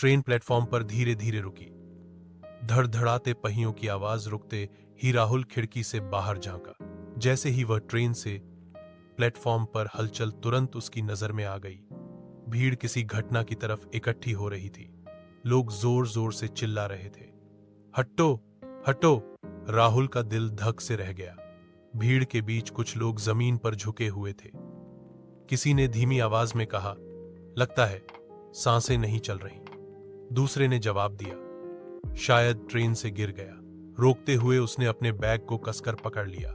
Train platform पर धीरे धीरे रुकी। धड़धड़ाते पहियों की आवाज रुकते ही राहुल खिड़की से बाहर झांका। जैसे ही वह ट्रेन से प्लेटफॉर्म पर हलचल तुरंत उसकी नजर में आ गई। भीड़ किसी घटना की तरफ इकट्ठी हो रही थी। लोग जोर जोर से चिल्ला रहे थे, हटो हटो। राहुल का दिल धक से रह गया। भीड़ के बीच कुछ लोग जमीन पर झुके हुए थे। किसी ने धीमी आवाज में कहा, लगता है सांसें नहीं चल रही। दूसरे ने जवाब दिया, शायद ट्रेन से गिर गया। रोकते हुए उसने अपने बैग को कसकर पकड़ लिया।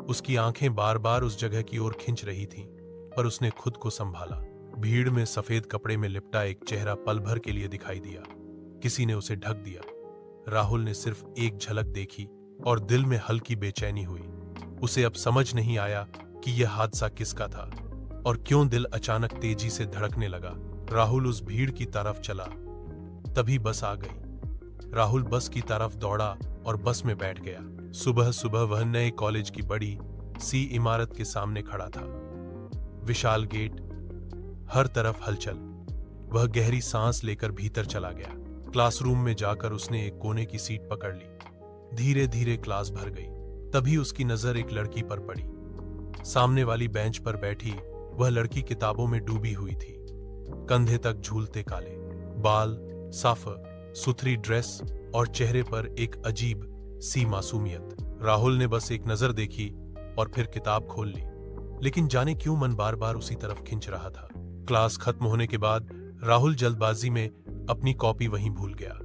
उसकी आंखें बार बार उस जगह की ओर खिंच रही थीं, पर उसने खुद को संभाला। भीड़ में सफेद कपड़े में लिपटा एक चेहरा पल भर के लिए दिखाई दिया। किसी ने उसे ढक दिया। राहुल ने सिर्फ एक झलक देखी और दिल में हल्की बेचैनी हुई। उसे अब समझ नहीं आया कि यह हादसा किसका था और क्यों दिल अचानक तेजी से धड़कने लगा। राहुल उस भीड़ की तरफ चला। तभी बस आ गई। राहुल बस की तरफ दौड़ा और बस में बैठ गया। सुबह सुबह वह नए कॉलेज की बड़ी सी इमारत के सामने खड़ा था। विशाल गेट, हर तरफ हलचल। वह गहरी सांस लेकर भीतर चला गया। क्लासरूम में जाकर उसने एक कोने की सीट पकड़ ली। धीरे धीरे क्लास भर गई। तभी उसकी नजर एक लड़की पर पड़ी। सामने वाली बेंच पर बैठी वह लड़की किताबों में डूबी हुई थी। कंधे तक झूलते काले बाल, साफ सुथरी ड्रेस और चेहरे पर एक अजीब सी मासूमियत। राहुल ने बस एक नजर देखी और फिर किताब खोल ली, लेकिन जाने क्यों मन बार बार उसी तरफ खिंच रहा था। क्लास खत्म होने के बाद राहुल जल्दबाजी में अपनी कॉपी वहीं भूल गया।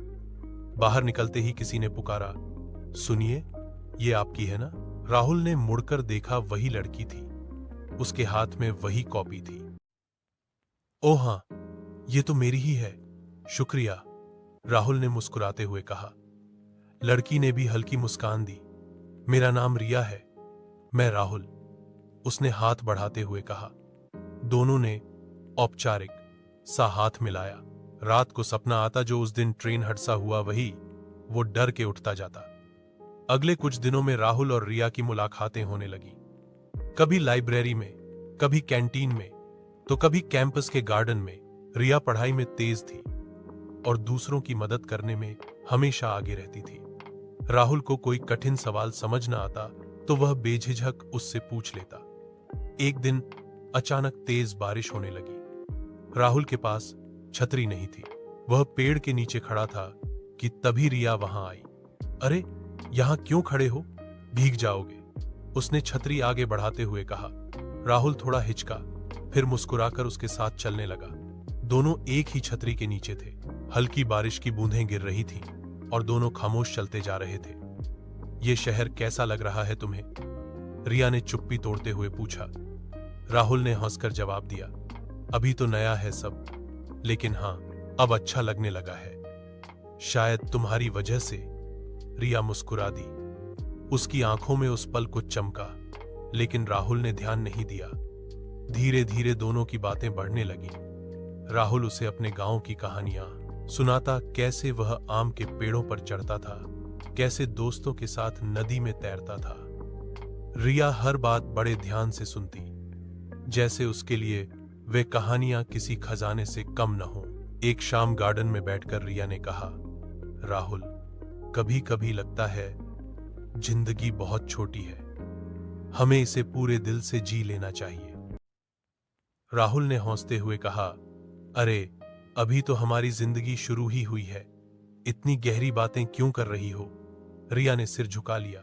बाहर निकलते ही किसी ने पुकारा, सुनिए, ये आपकी है ना? राहुल ने मुड़कर देखा, वही लड़की थी। उसके हाथ में वही कॉपी थी। ओ हाँ, ये तो मेरी ही है, शुक्रिया, राहुल ने मुस्कुराते हुए कहा। लड़की ने भी हल्की मुस्कान दी। मेरा नाम रिया है, मैं राहुल, उसने हाथ बढ़ाते हुए कहा। दोनों ने औपचारिक सा हाथ मिलाया। रात को सपना आता जो उस दिन ट्रेन हादसा हुआ, वही वो डर के उठता जाता। अगले कुछ दिनों में राहुल और रिया की मुलाकातें होने लगी। कभी लाइब्रेरी में, कभी कैंटीन में, तो कभी कैंपस के गार्डन में। रिया पढ़ाई में तेज थी और दूसरों की मदद करने में हमेशा आगे रहती थी। राहुल को कोई कठिन सवाल समझ न आता तो वह बेझिझक उससे पूछ लेता। एक दिन अचानक तेज बारिश होने लगी। राहुल के पास छतरी नहीं थी। वह पेड़ के नीचे खड़ा था कि तभी रिया वहां आई। अरे, यहां क्यों खड़े हो? भीग जाओगे, उसने छतरी आगे बढ़ाते हुए कहा। राहुल थोड़ा हिचका, फिर मुस्कुराकर उसके साथ चलने लगा। दोनों एक ही छतरी के नीचे थे। हल्की बारिश की बूंदें गिर रही थीं और दोनों खामोश चलते जा रहे थे। ये शहर कैसा लग रहा है तुम्हें? रिया ने चुप्पी तोड़ते हुए पूछा। राहुल ने हंसकर जवाब दिया, अभी तो नया है सब, लेकिन हाँ, अब अच्छा लगने लगा है। शायद तुम्हारी वजह से, रिया मुस्कुरा दी। उसकी आंखों में उस पल कुछ चमका, लेकिन राहुल ने ध्यान नहीं दिया। धीरे धीरे दोनों की बातें बढ़ने लगी। राहुल उसे अपने गांव की कहानियां सुनाता, कैसे वह आम के पेड़ों पर चढ़ता था, कैसे दोस्तों के साथ नदी में तैरता था। रिया हर बात बड़े ध्यान से सुनती, जैसे उसके लिए वे कहानियां किसी खजाने से कम न हो। एक शाम गार्डन में बैठकर रिया ने कहा, राहुल, कभी कभी लगता है जिंदगी बहुत छोटी है, हमें इसे पूरे दिल से जी लेना चाहिए। राहुल ने हंसते हुए कहा, अरे, अभी तो हमारी जिंदगी शुरू ही हुई है, इतनी गहरी बातें क्यों कर रही हो? रिया ने सिर झुका लिया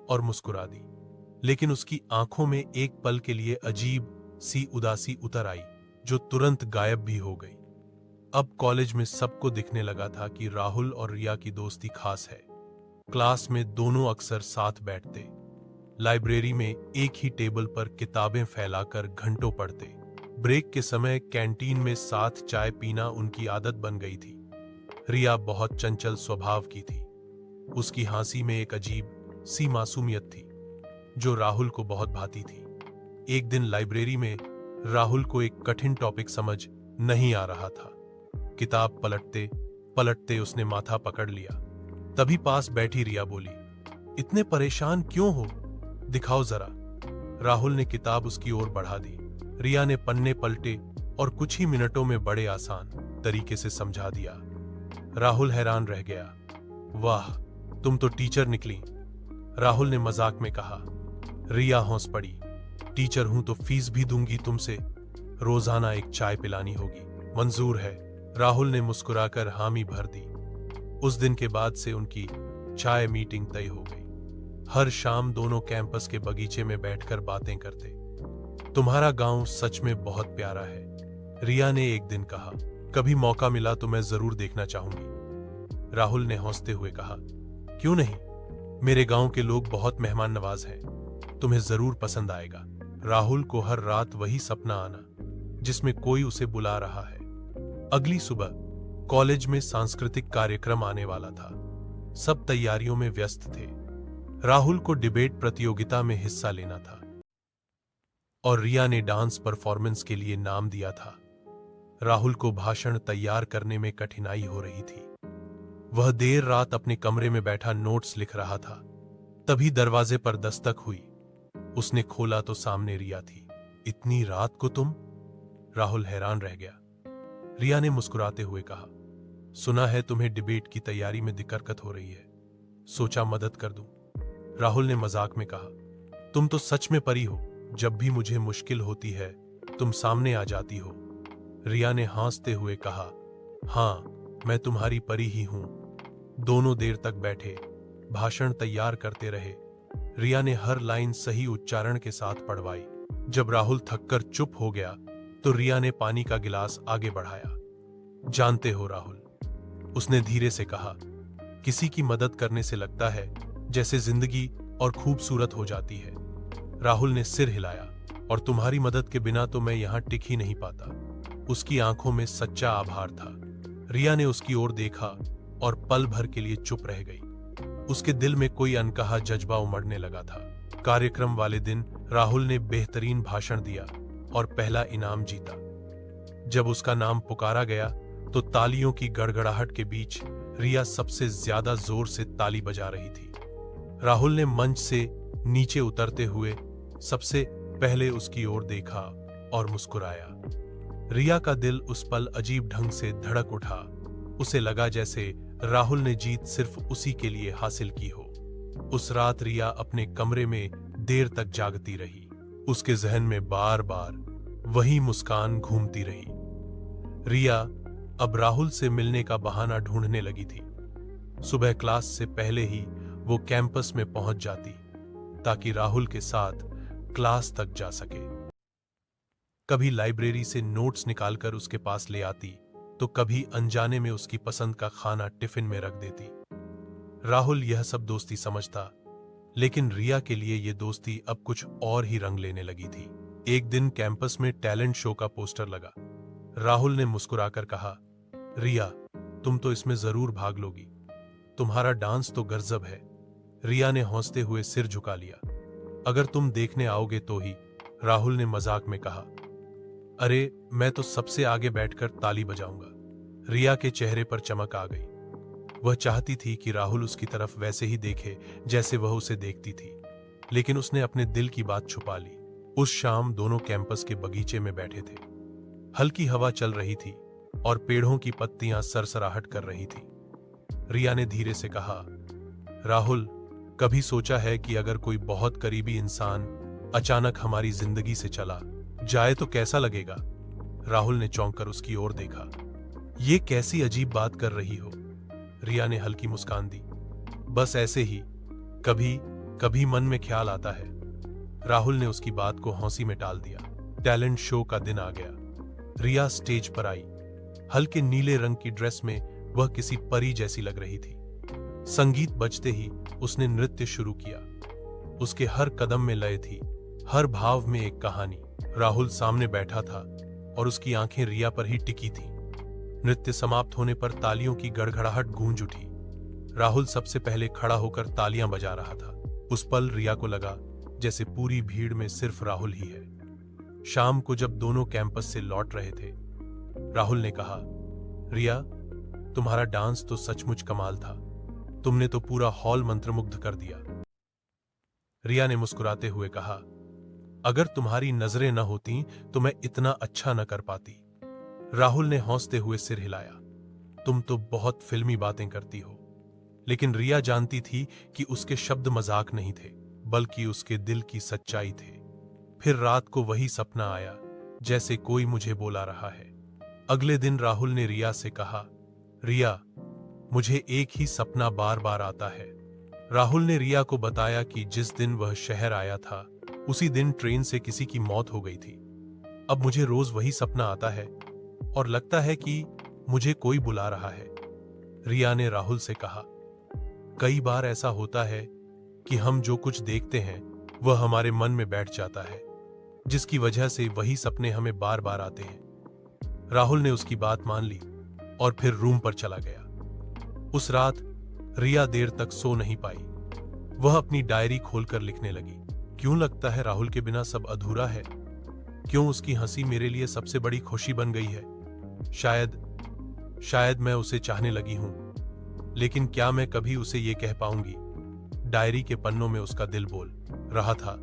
और मुस्कुरा दी, लेकिन उसकी आंखों में एक पल के लिए अजीब सी उदासी उतर आई, जो तुरंत गायब भी हो गई। अब कॉलेज में सबको दिखने लगा था कि राहुल और रिया की दोस्ती खास है। क्लास में दोनों अक्सर साथ बैठते, लाइब्रेरी में एक ही टेबल पर किताबें फैलाकर घंटों पढ़ते, ब्रेक के समय कैंटीन में साथ चाय पीना उनकी आदत बन गई थी। रिया बहुत चंचल स्वभाव की थी। उसकी हंसी में एक अजीब सी मासूमियत थी, जो राहुल को बहुत भाती थी। एक दिन लाइब्रेरी में राहुल को एक कठिन टॉपिक समझ नहीं आ रहा था। किताब पलटते पलटते उसने माथा पकड़ लिया। तभी पास बैठी रिया बोली, इतने परेशान क्यों हो? दिखाओ जरा। राहुल ने किताब उसकी ओर बढ़ा दी। रिया ने पन्ने पलटे और कुछ ही मिनटों में बड़े आसान तरीके से समझा दिया। राहुल हैरान रह गया। वाह, तुम तो टीचर निकली, राहुल ने मजाक में कहा। रिया हंस पड़ी। टीचर हूं तो फीस भी दूंगी तुमसे, रोजाना एक चाय पिलानी होगी। मंजूर है, राहुल ने मुस्कुराकर हामी भर दी। उस दिन के बाद से उनकी चाय मीटिंग तय हो गई। हर शाम दोनों कैंपस के बगीचे में बैठकर बातें करते। तुम्हारा गांव सच में बहुत प्यारा है, रिया ने एक दिन कहा। कभी मौका मिला तो मैं जरूर देखना चाहूंगी, राहुल ने हंसते हुए कहा। क्यों नहीं, मेरे गांव के लोग बहुत मेहमान नवाज हैं, तुम्हें जरूर पसंद आएगा। राहुल को हर रात वही सपना आना जिसमें कोई उसे बुला रहा है। अगली सुबह कॉलेज में सांस्कृतिक कार्यक्रम आने वाला था। सब तैयारियों में व्यस्त थे। राहुल को डिबेट प्रतियोगिता में हिस्सा लेना था और रिया ने डांस परफॉर्मेंस के लिए नाम दिया था। राहुल को भाषण तैयार करने में कठिनाई हो रही थी। वह देर रात अपने कमरे में बैठा नोट्स लिख रहा था। तभी दरवाजे पर दस्तक हुई। उसने खोला तो सामने रिया थी। इतनी रात को तुम? राहुल हैरान रह गया। रिया ने मुस्कुराते हुए कहा, सुना है तुम्हें डिबेट की तैयारी में दिक्कत हो रही है, सोचा मदद कर दूं। राहुल ने मजाक में कहा, तुम तो सच में परी हो, जब भी मुझे मुश्किल होती है तुम सामने आ जाती हो। रिया ने हंसते हुए कहा, हाँ, मैं तुम्हारी परी ही हूं। दोनों देर तक बैठे भाषण तैयार करते रहे। रिया ने हर लाइन सही उच्चारण के साथ पढ़वाई। जब राहुल थककर चुप हो गया तो रिया ने पानी का गिलास आगे बढ़ाया। जानते हो राहुल, उसने धीरे से कहा, किसी की मदद करने से लगता है जैसे जिंदगी और खूबसूरत हो जाती है। राहुल ने सिर हिलाया, और तुम्हारी मदद के बिना तो मैं यहां टिक ही नहीं पाता। उसकी आंखों में सच्चा आभार था। रिया ने उसकी ओर देखा और पल भर के लिए चुप रह गई। उसके दिल में कोई अनकहा जज्बा उमड़ने लगा था। कार्यक्रम वाले दिन राहुल ने बेहतरीन भाषण दिया और पहला इनाम जीता। जब उसका नाम पुकारा गया तो तालियों की गड़गड़ाहट के बीच रिया सबसे ज्यादा जोर से ताली बजा रही थी। राहुल ने मंच से नीचे उतरते हुए सबसे पहले उसकी ओर देखा और मुस्कुराया। रिया का दिल उस पल अजीब ढंग से धड़क उठा। उसे लगा जैसे राहुल ने जीत सिर्फ उसी के लिए हासिल की हो। उस रात रिया अपने कमरे में देर तक जागती रही। उसके जहन में बार बार वही मुस्कान घूमती रही। रिया अब राहुल से मिलने का बहाना ढूंढने लगी थी। सुबह क्लास से पहले ही वो कैंपस में पहुंच जाती ताकि राहुल के साथ क्लास तक जा सके। कभी लाइब्रेरी से नोट्स निकालकर उसके पास ले आती तो कभी अनजाने में उसकी पसंद का खाना टिफिन में रख देती। राहुल यह सब दोस्ती समझता, लेकिन रिया के लिए यह दोस्ती अब कुछ और ही रंग लेने लगी थी। एक दिन कैंपस में टैलेंट शो का पोस्टर लगा। राहुल ने मुस्कुराकर कहा, रिया, तुम तो इसमें जरूर भाग लोगी, तुम्हारा डांस तो गजब है। रिया ने हंसते हुए सिर झुका लिया। अगर तुम देखने आओगे तो ही, राहुल ने मजाक में कहा। अरे, मैं तो सबसे आगे बैठकर ताली बजाऊंगा। रिया के चेहरे पर चमक आ गई। वह चाहती थी कि राहुल उसकी तरफ वैसे ही देखे जैसे वह उसे देखती थी, लेकिन उसने अपने दिल की बात छुपा ली। उस शाम दोनों कैंपस के बगीचे में बैठे थे। हल्की हवा चल रही थी और पेड़ों की पत्तियां सरसराहट कर रही थी। रिया ने धीरे से कहा, राहुल, कभी सोचा है कि अगर कोई बहुत करीबी इंसान अचानक हमारी जिंदगी से चला जाए तो कैसा लगेगा? राहुल ने चौंक कर उसकी ओर देखा। ये कैसी अजीब बात कर रही हो? रिया ने हल्की मुस्कान दी। बस ऐसे ही, कभी कभी मन में ख्याल आता है। राहुल ने उसकी बात को हंसी में टाल दिया। टैलेंट शो का दिन आ गया। रिया स्टेज पर आई। हल्के नीले रंग की ड्रेस में वह किसी परी जैसी लग रही थी। संगीत बजते ही उसने नृत्य शुरू किया। उसके हर कदम में लय थी, हर भाव में एक कहानी। राहुल सामने बैठा था और उसकी आंखें रिया पर ही टिकी थीं। नृत्य समाप्त होने पर तालियों की गड़गड़ाहट गूंज उठी। राहुल सबसे पहले खड़ा होकर तालियां बजा रहा था। उस पल रिया को लगा जैसे पूरी भीड़ में सिर्फ राहुल ही है। शाम को जब दोनों कैंपस से लौट रहे थे, राहुल ने कहा, रिया, तुम्हारा डांस तो सचमुच कमाल था। तुमने तो पूरा हॉल मंत्रमुग्ध कर दिया। रिया ने मुस्कुराते हुए कहा, अगर तुम्हारी नजरें न होती तो मैं इतना अच्छा न कर पाती। राहुल ने हंसते हुए सिर हिलाया। तुम तो बहुत फिल्मी बातें करती हो। लेकिन रिया जानती थी कि उसके शब्द मजाक नहीं थे, बल्कि उसके दिल की सच्चाई थे। फिर रात को वही सपना आया, जैसे कोई मुझे बुला रहा है। अगले दिन राहुल ने रिया से कहा, रिया, मुझे एक ही सपना बार बार आता है। राहुल ने रिया को बताया कि जिस दिन वह शहर आया था, उसी दिन ट्रेन से किसी की मौत हो गई थी। अब मुझे रोज वही सपना आता है और लगता है कि मुझे कोई बुला रहा है। रिया ने राहुल से कहा, कई बार ऐसा होता है कि हम जो कुछ देखते हैं वह हमारे मन में बैठ जाता है, जिसकी वजह से वही सपने हमें बार बार आते हैं। राहुल ने उसकी बात मान ली और फिर रूम पर चला गया। उस रात रिया देर तक सो नहीं पाई। वह अपनी डायरी खोलकर लिखने लगी। क्यों लगता है राहुल के बिना सब अधूरा है? क्यों उसकी हंसी मेरे लिए सबसे बड़ी खुशी बन गई है? शायद मैं उसे चाहने लगी हूं, लेकिन क्या मैं कभी उसे ये कह पाऊंगी? डायरी के पन्नों में उसका दिल बोल रहा था,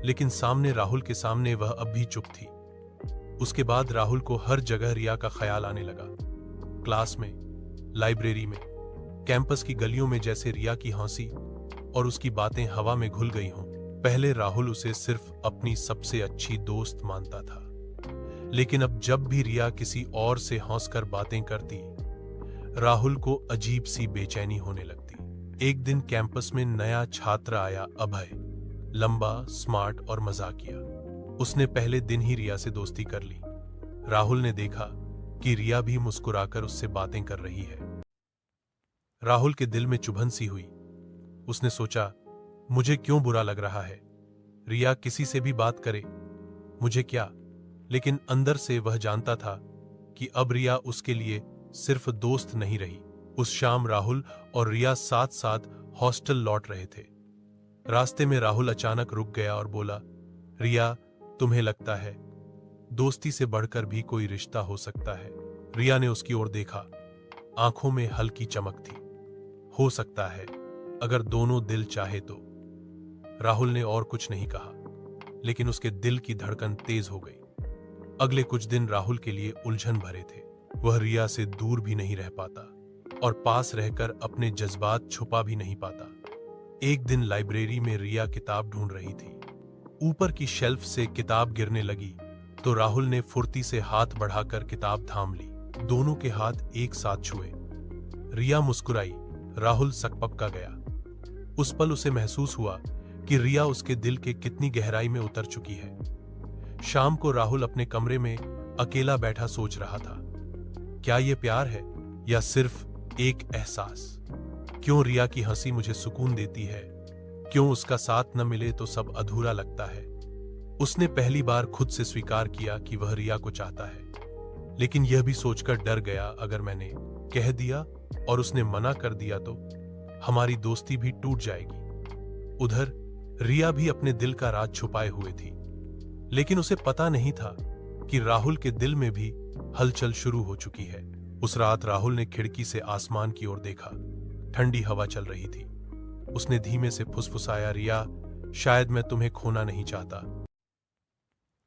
लेकिन सामने राहुल के सामने वह अब भी चुप थी। उसके बाद राहुल को हर जगह रिया का ख्याल आने लगा। क्लास में, लाइब्रेरी में, कैंपस की गलियों में, जैसे रिया की हंसी और उसकी बातें हवा में घुल गई हों। पहले राहुल उसे सिर्फ अपनी सबसे अच्छी दोस्त मानता था, लेकिन अब जब भी रिया किसी और से हंसकर बातें करती, राहुल को अजीब सी बेचैनी होने लगती। एक दिन कैंपस में नया छात्र आया, अभय। लंबा, स्मार्ट और मजाकिया। उसने पहले दिन ही रिया से दोस्ती कर ली। राहुल ने देखा कि रिया भी मुस्कुराकर उससे बातें कर रही है। राहुल के दिल में चुभन सी हुई। उसने सोचा, मुझे क्यों बुरा लग रहा है? रिया किसी से भी बात करे, मुझे क्या? लेकिन अंदर से वह जानता था कि अब रिया उसके लिए सिर्फ दोस्त नहीं रही। उस शाम राहुल और रिया साथ साथ हॉस्टल लौट रहे थे। रास्ते में राहुल अचानक रुक गया और बोला, रिया, तुम्हें लगता है दोस्ती से बढ़कर भी कोई रिश्ता हो सकता है? रिया ने उसकी ओर देखा। आंखों में हल्की चमक थी। हो सकता है, अगर दोनों दिल चाहे तो। राहुल ने और कुछ नहीं कहा, लेकिन उसके दिल की धड़कन तेज हो गई। अगले कुछ दिन राहुल के लिए उलझन भरे थे। वह रिया से दूर भी नहीं रह पाता और पास रहकर अपने जज्बात छुपा भी नहीं पाता। एक दिन लाइब्रेरी में रिया किताब ढूंढ रही थी। ऊपर की शेल्फ से किताब गिरने लगी तो राहुल ने फुर्ती से हाथ बढ़ाकर किताब थाम ली। दोनों के हाथ एक साथ छुए। रिया मुस्कुराई। राहुल सकपका गया। उस पल उसे महसूस हुआ कि रिया उसके दिल के कितनी गहराई में उतर चुकी है। शाम को राहुल अपने कमरे में अकेला बैठा सोच रहा था, क्या ये प्यार है या सिर्फ एक एहसास? क्यों रिया की हंसी मुझे सुकून देती है? क्यों उसका साथ न मिले तो सब अधूरा लगता है? उसने पहली बार खुद से स्वीकार किया कि वह रिया को चाहता है, लेकिन यह भी सोचकर डर गया, अगर मैंने कह दिया और उसने मना कर दिया तो हमारी दोस्ती भी टूट जाएगी। उधर रिया भी अपने दिल का राज छुपाए हुए थी, लेकिन उसे पता नहीं था कि राहुल के दिल में भी हलचल शुरू हो चुकी है। उस रात राहुल ने खिड़की से आसमान की ओर देखा। ठंडी हवा चल रही थी। उसने धीमे से फुसफुसाया, रिया, शायद मैं तुम्हें खोना नहीं चाहता।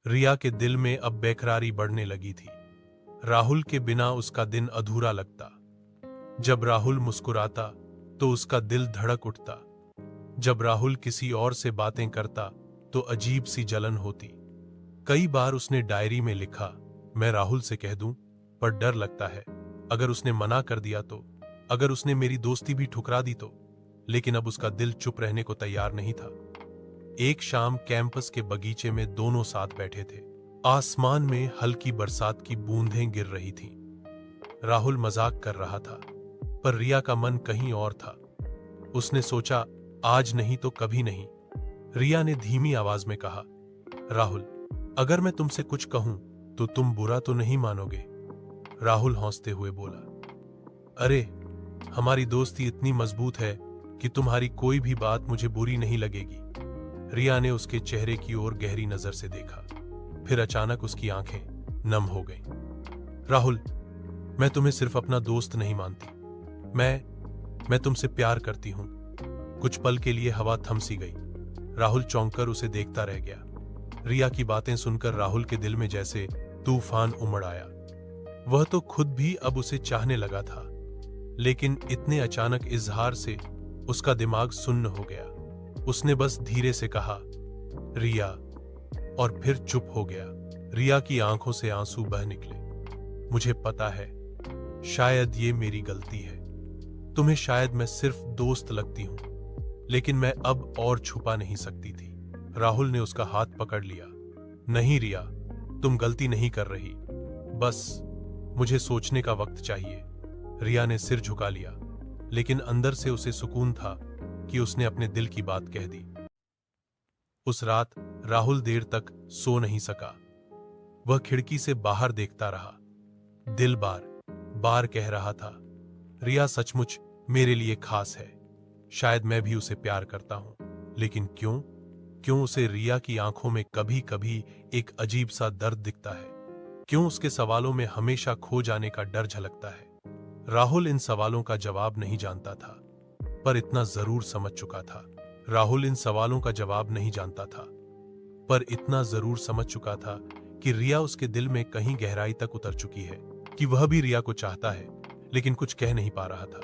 रिया के दिल में अब बेकरारी बढ़ने लगी थी। राहुल के बिना उसका दिन अधूरा लगता। जब राहुल मुस्कुराता तो उसका दिल धड़क उठता। जब राहुल किसी और से बातें करता तो अजीब सी जलन होती। कई बार उसने डायरी में लिखा, मैं राहुल से कह दूं, पर डर लगता है, अगर उसने मना कर दिया तो, अगर उसने मेरी दोस्ती भी ठुकरा दी तो। लेकिन अब उसका दिल चुप रहने को तैयार नहीं था। एक शाम कैंपस के बगीचे में दोनों साथ बैठे थे। आसमान में हल्की बरसात की बूंदें गिर रही थीं। राहुल मजाक कर रहा था, पर रिया का मन कहीं और था। उसने सोचा, आज नहीं तो कभी नहीं। रिया ने धीमी आवाज में कहा, राहुल, अगर मैं तुमसे कुछ कहूं तो तुम बुरा तो नहीं मानोगे? राहुल हंसते हुए बोला, अरे, हमारी दोस्ती इतनी मजबूत है कि तुम्हारी कोई भी बात मुझे बुरी नहीं लगेगी। रिया ने उसके चेहरे की ओर गहरी नजर से देखा। फिर अचानक उसकी आंखें नम हो गईं। राहुल, मैं तुम्हें सिर्फ अपना दोस्त नहीं मानती, मैं तुमसे प्यार करती हूं। कुछ पल के लिए हवा थम सी गई। राहुल चौंककर उसे देखता रह गया। रिया की बातें सुनकर राहुल के दिल में जैसे तूफान उमड़ आया। वह तो खुद भी अब उसे चाहने लगा था, लेकिन इतने अचानक इजहार से उसका दिमाग सुन्न हो गया। उसने बस धीरे से कहा, रिया, और फिर चुप हो गया। रिया की आंखों से आंसू बह निकले। मुझे पता है, शायद ये मेरी गलती है। तुम्हें शायद मैं सिर्फ दोस्त लगती हूं, लेकिन मैं अब और छुपा नहीं सकती थी। राहुल ने उसका हाथ पकड़ लिया। नहीं रिया, तुम गलती नहीं कर रही, बस मुझे सोचने का वक्त चाहिए। रिया ने सिर झुका लिया, लेकिन अंदर से उसे सुकून था कि उसने अपने दिल की बात कह दी। उस रात राहुल देर तक सो नहीं सका। वह खिड़की से बाहर देखता रहा। दिल बार बार कह रहा था, रिया सचमुच मेरे लिए खास है। शायद मैं भी उसे प्यार करता हूं, लेकिन क्यों उसे रिया की आंखों में कभी कभी एक अजीब सा दर्द दिखता है? क्यों उसके सवालों में हमेशा खो जाने का डर झलकता है? राहुल इन सवालों का जवाब नहीं जानता था, पर इतना जरूर समझ चुका था। राहुल इन सवालों का जवाब नहीं जानता था, पर इतना जरूर समझ चुका था कि रिया उसके दिल में कहीं गहराई तक उतर चुकी है, कि वह भी रिया को चाहता है, लेकिन कुछ कह नहीं पा रहा था।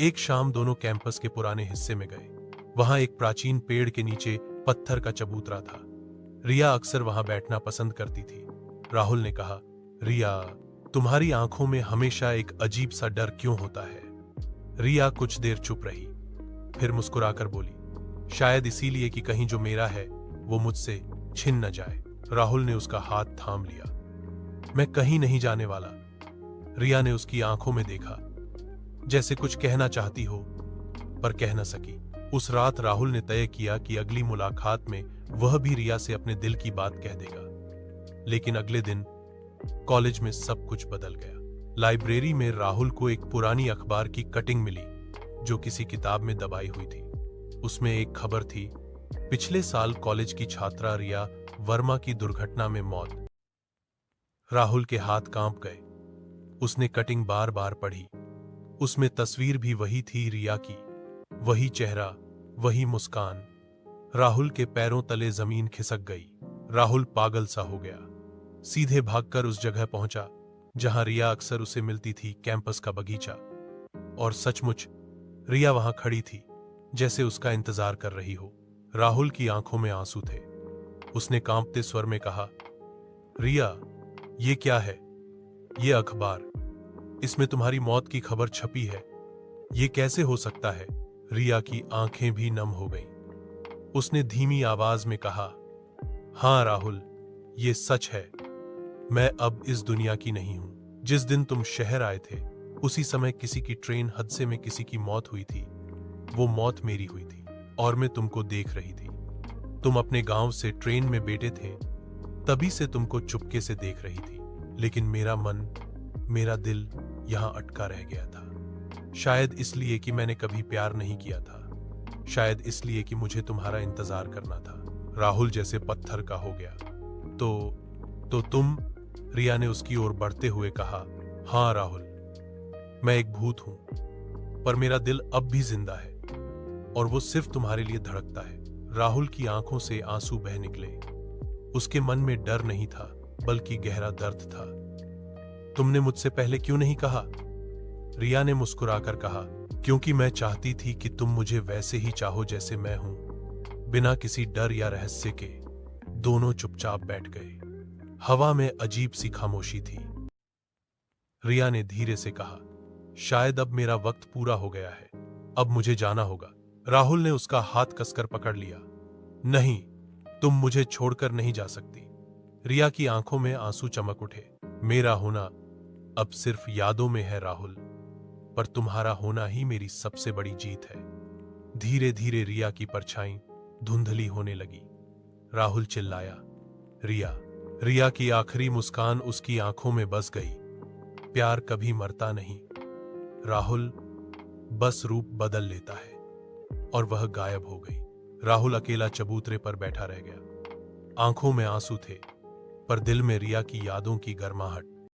एक शाम दोनों कैंपस के पुराने हिस्से में गए। वहां एक प्राचीन पेड़ के नीचे पत्थर का चबूतरा था। रिया अक्सर वहां बैठना पसंद करती थी। राहुल ने कहा, रिया, तुम्हारी आंखों में हमेशा एक अजीब सा डर क्यों होता है? रिया कुछ देर चुप रही, फिर मुस्कुराकर बोली, शायद इसीलिए कि कहीं जो मेरा है वो मुझसे छिन न जाए। राहुल ने उसका हाथ थाम लिया। मैं कहीं नहीं जाने वाला। रिया ने उसकी आंखों में देखा, जैसे कुछ कहना चाहती हो पर कह न सकी। उस रात राहुल ने तय किया कि अगली मुलाकात में वह भी रिया से अपने दिल की बात कह देगा। लेकिन अगले दिन कॉलेज में सब कुछ बदल गया। लाइब्रेरी में राहुल को एक पुरानी अखबार की कटिंग मिली, जो किसी किताब में दबाई हुई थी। उसमें एक खबर थी, पिछले साल कॉलेज की छात्रा रिया वर्मा की दुर्घटना में मौत। राहुल के हाथ कांप गए। उसने कटिंग बार बार पढ़ी। उसमें तस्वीर भी वही थी, रिया की, वही चेहरा, वही मुस्कान। राहुल के पैरों तले जमीन खिसक गई। राहुल पागल सा हो गया। सीधे भागकर उस जगह पहुंचा जहां रिया अक्सर उसे मिलती थी, कैंपस का बगीचा। और सचमुच रिया वहां खड़ी थी, जैसे उसका इंतजार कर रही हो। राहुल की आंखों में आंसू थे। उसने कांपते स्वर में कहा, रिया, ये क्या है? ये अखबार, इसमें तुम्हारी मौत की खबर छपी है। ये कैसे हो सकता है? रिया की आंखें भी नम हो गईं। उसने धीमी आवाज में कहा, हां राहुल, ये सच है। मैं अब इस दुनिया की नहीं हूं। जिस दिन तुम शहर आए थे, उसी समय किसी की ट्रेन हादसे में किसी की मौत हुई थी। वो मौत मेरी हुई थी और मैं तुमको देख रही थी। तुम अपने गांव से ट्रेन में बैठे थे, तभी से तुमको चुपके से देख रही थी। लेकिन मेरा मन, मेरा दिल यहां अटका रह गया था। शायद इसलिए कि मैंने कभी प्यार नहीं किया था। शायद इसलिए कि मुझे तुम्हारा इंतजार करना था। राहुल जैसे पत्थर का हो गया। तो तुम? रिया ने उसकी ओर बढ़ते हुए कहा, हां राहुल, मैं एक भूत हूं, पर मेरा दिल अब भी जिंदा है और वो सिर्फ तुम्हारे लिए धड़कता है। राहुल की आंखों से आंसू बह निकले। उसके मन में डर नहीं था, बल्कि गहरा दर्द था। तुमने मुझसे पहले क्यों नहीं कहा? रिया ने मुस्कुराकर कहा, क्योंकि मैं चाहती थी कि तुम मुझे वैसे ही चाहो जैसे मैं हूं। बिना किसी डर या रहस्य के दोनों चुपचाप बैठ गए। हवा में अजीब सी खामोशी थी। रिया ने धीरे से कहा, शायद अब मेरा वक्त पूरा हो गया है। अब मुझे जाना होगा। राहुल ने उसका हाथ कसकर पकड़ लिया। नहीं, तुम मुझे छोड़कर नहीं जा सकती। रिया की आंखों में आंसू चमक उठे। मेरा होना अब सिर्फ यादों में है राहुल, पर तुम्हारा होना ही मेरी सबसे बड़ी जीत है। धीरे धीरे रिया की परछाई धुंधली होने लगी। राहुल चिल्लाया, रिया। रिया की आखिरी मुस्कान उसकी आंखों में बस गई। प्यार कभी मरता नहीं राहुल, बस रूप बदल लेता है। और वह गायब हो गई। राहुल अकेला चबूतरे पर बैठा रह गया। आंखों में आंसू थे, पर दिल में रिया की यादों की गर्माहट।